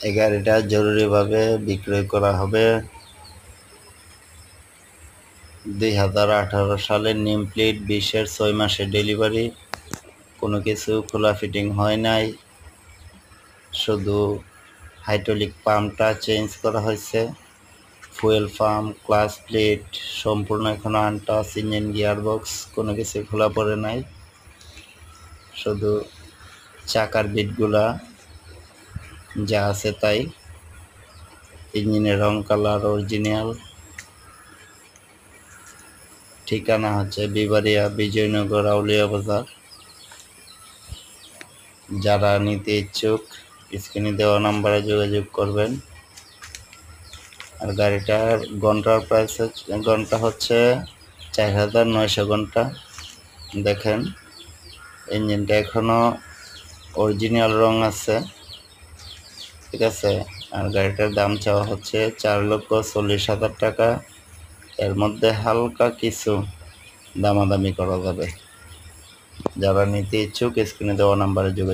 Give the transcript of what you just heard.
এই গাড়িটা জরুরিভাবে বিক্রয় করা হবে। 2018 সালের নেম প্লেট, 20-এর 6 মাসের ডেলিভারি। কোনো কিছু খোলা ফিটিং হয় নাই, শুধু হাইড্রোলিক পাম্পটা চেঞ্জ করা হয়েছে। ফুয়েল পাম্প, ক্লাচ প্লেট সম্পূর্ণ এখনো আনটাচ। ইঞ্জিন, গিয়ারবক্স কোনো কিছু খোলা পড়ে নাই, শুধু চাকার বিটগুলা যা আছে তাই। ইঞ্জিনের রং কালার অরিজিনাল। ঠিকানা হচ্ছে বিবাড়িয়া, বিজয়নগর, আউলিয়া বাজার। যারা নিতে ইচ্ছুক স্ক্রিনে দেওয়া নাম্বারে যোগাযোগ করবেন। আর গাড়িটার ঘন্টা হচ্ছে 4900 ঘন্টা। দেখেন ইঞ্জিনটা এখনো অরিজিনাল রং আছে, ঠিক আছে। আর গাড়িটার দাম চাওয়া হচ্ছে 4,40,000 টাকা। এর মধ্যে হালকা কিছু দামাদামি করা যাবে। যারা নিতে ইচ্ছুক স্ক্রিনে দেওয়া নাম্বারে যোগাযোগ